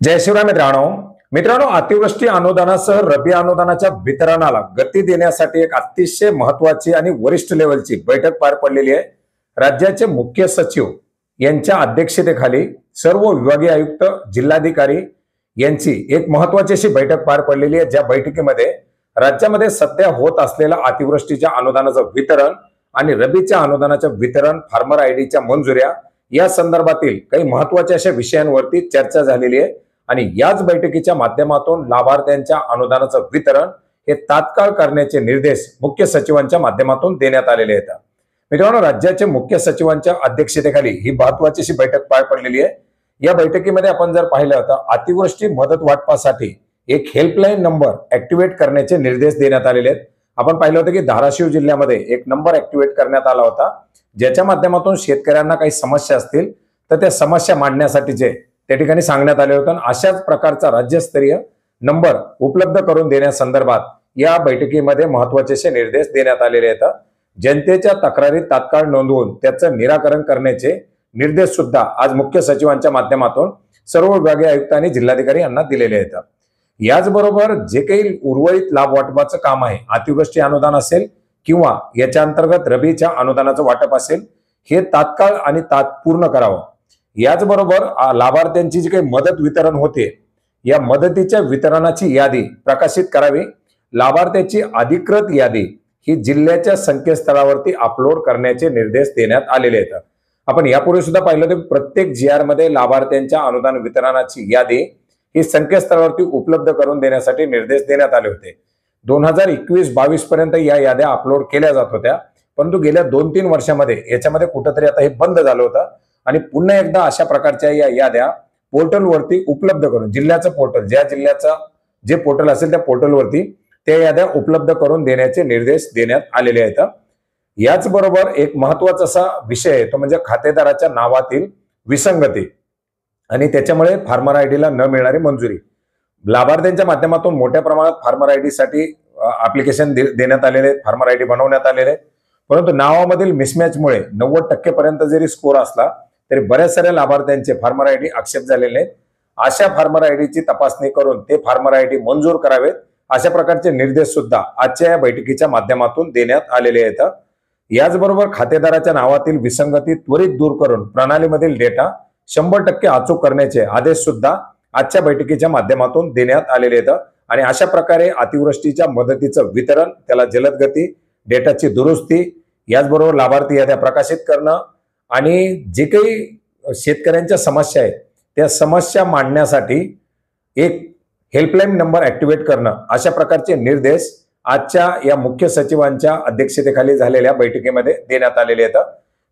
जय शिवराय मित्रांनो अतिवृष्टी अनुदानासह रबी अनुदानाच्या वितरणाला गती देण्यासाठी एक अतिशय महत्त्वाची आणि वरिष्ठ लेवलची बैठक पार पडलेली आहे। राज्याचे मुख्य सचिव यांच्या अध्यक्षतेखाली सर्व विभागीय आयुक्त जिल्हाधिकारी यांची एक महत्त्वाची अशी बैठक पार पडलेली आहे। ज्या बैठकीमध्ये राज्यामध्ये सध्या होत असलेल्या अतिवृष्टीच्या अनुदानाचं वितरण आणि रबीच्या अनुदानाचं वितरण, फार्मर आयडीच्या मंजुऱ्या या संदर्भातील काही महत्त्वाच्या अशा विषयांवरती चर्चा झालेली आहे। आणि याच बैठकीच्या माध्यमातून लाभार्थ्यांच्या अनुदानाचं वितरण हे तात्काळ करण्याचे निर्देश मुख्य सचिवांच्या माध्यमातून देण्यात आलेले आहेत। मित्रांनो, राज्याचे मुख्य सचिवांच्या अध्यक्षतेखाली ही महत्त्वाची अशी बैठक पार पडलेली आहे। या बैठकीमध्ये आपण जर पाहिलं तर अतिवृष्टी मदत वाटपासाठी एक हेल्पलाईन नंबर ऍक्टिव्हेट करण्याचे निर्देश देण्यात आलेले आहेत। आपण पाहिलं होतं की धाराशिव जिल्ह्यामध्ये एक नंबर ऍक्टिव्हेट करण्यात आला होता, ज्याच्या माध्यमातून शेतकऱ्यांना काही समस्या असतील तर त्या समस्या मांडण्यासाठीचे त्या ठिकाणी सांगण्यात आले होते। अशाच प्रकारचा राज्यस्तरीय नंबर उपलब्ध करून देण्यासंदर्भात या बैठकीमध्ये महत्त्वाचे असे निर्देश देण्यात आलेले आहेत। जनतेच्या तक्रारी तात्काळ नोंदवून त्याचं निराकरण करण्याचे निर्देश सुद्धा आज मुख्य सचिवांच्या माध्यमातून सर्व विभागीय आयुक्त आणि जिल्हाधिकारी यांना दिलेले आहेत। याचबरोबर जे काही उर्वरित लाभ वाटपाचं काम आहे, अतिवृष्टी अनुदान असेल किंवा याच्या अंतर्गत रबीच्या अनुदानाचं वाटप असेल, हे तात्काळ आणि पूर्ण करावं। याचबरोबर लाभार्थ्यांची जी काही मदत वितरण होते, या मदतीच्या वितरणाची यादी प्रकाशित करावी। लाभार्थ्याची अधिकृत यादी ही जिल्ह्याच्या संकेतस्थळावरती अपलोड करण्याचे निर्देश देण्यात आलेले आहेत। आपण यापूर्वी सुद्धा पाहिलं तर प्रत्येक GR मध्ये लाभार्थ्यांच्या अनुदान वितरणाची यादी ही संकेतस्थळावरती उपलब्ध करून देण्यासाठी निर्देश देण्यात आले होते। 2021-22 पर्यंत या याद्या अपलोड केल्या जात होत्या, परंतु गेल्या 2-3 वर्षामध्ये याच्यामध्ये कुठेतरी आता हे बंद झालं होतं आणि पुन्हा एकदा अशा प्रकारच्या या याद्या पोर्टलवरती उपलब्ध करून, जिल्ह्याचं पोर्टल, ज्या जिल्ह्याचं जे पोर्टल असेल त्या पोर्टलवरती त्या याद्या उपलब्ध करून देण्याचे निर्देश देण्यात आलेले आहेत। याचबरोबर एक महत्त्वाचा असा विषय आहे तो म्हणजे खातेदाराच्या नावातील विसंगती आणि त्याच्यामुळे फार्मर आयडीला न मिळणारी मंजुरी। लाभार्थ्यांच्या माध्यमातून मोठ्या प्रमाणात फार्मर आयडी साठी ऍप्लिकेशन देण्यात आलेले आहेत, फार्मर आयडी बनवण्यात आलेले आहेत, परंतु नावामधील मिसमॅचमुळे 90% पर्यंत जरी स्कोर असला तरी बऱ्याच साऱ्या लाभार्थ्यांचे फार्मर आयडी एक्सेप्ट झालेले आहेत। अशा फार्मर आयडीची तपासणी करून ते फार्मर आयडी मंजूर करावेत, अशा प्रकारचे निर्देश सुद्धा आजच्या या बैठकीच्या माध्यमातून देण्यात आलेले आहेत। याचबरोबर खातेदाराच्या नावातील विसंगती त्वरित दूर करून प्रणालीमधील डेटा 100% अचूक करण्याचे आदेश सुद्धा आजच्या बैठकीच्या माध्यमातून देण्यात आलेले आहेत। आणि अशा प्रकारे अतिवृष्टीच्या मदतीचं वितरण, त्याला जलद गती, डेटाची दुरुस्ती, याचबरोबर लाभार्थी याद्या प्रकाशित करणं आणि जे काही शेतकऱ्यांच्या समस्या आहेत त्या समस्या मांडण्यासाठी एक हेल्पलाईन नंबर ऍक्टिव्हेट करणं, अशा प्रकारचे निर्देश आजच्या या मुख्य सचिवांच्या अध्यक्षतेखाली झालेल्या बैठकीमध्ये देण्यात आलेले आहेत।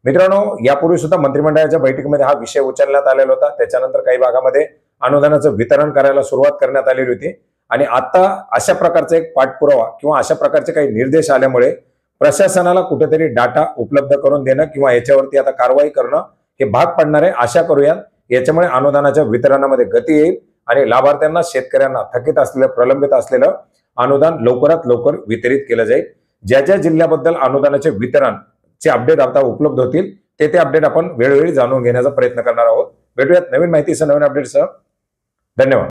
मित्रांनो, यापूर्वी सुद्धा मंत्रिमंडळाच्या बैठकीमध्ये हा विषय उचलण्यात आलेला होता। त्याच्यानंतर काही भागामध्ये अनुदानाचं वितरण करायला सुरुवात करण्यात आलेली होती आणि आता अशा प्रकारचा एक पाठपुरावा किंवा अशा प्रकारचे काही निर्देश आल्यामुळे प्रशासनाला कुठेतरी डाटा उपलब्ध करून देणं किंवा याच्यावरती आता कारवाई करणं हे भाग पडणार आहे। आशा करूयात याच्यामुळे अनुदानाच्या वितरणामध्ये गती येईल आणि लाभार्थ्यांना, शेतकऱ्यांना थकीत असलेलं, प्रलंबित असलेलं अनुदान लवकरात लवकर वितरित केलं जाईल। ज्या ज्या जिल्ह्याबद्दल अनुदानाचे वितरणचे अपडेट आता उपलब्ध होतील ते अपडेट आपण वेळोवेळी जाणून घेण्याचा प्रयत्न करणार आहोत। भेटूयात नवीन माहितीसह, नवीन अपडेटसह। धन्यवाद।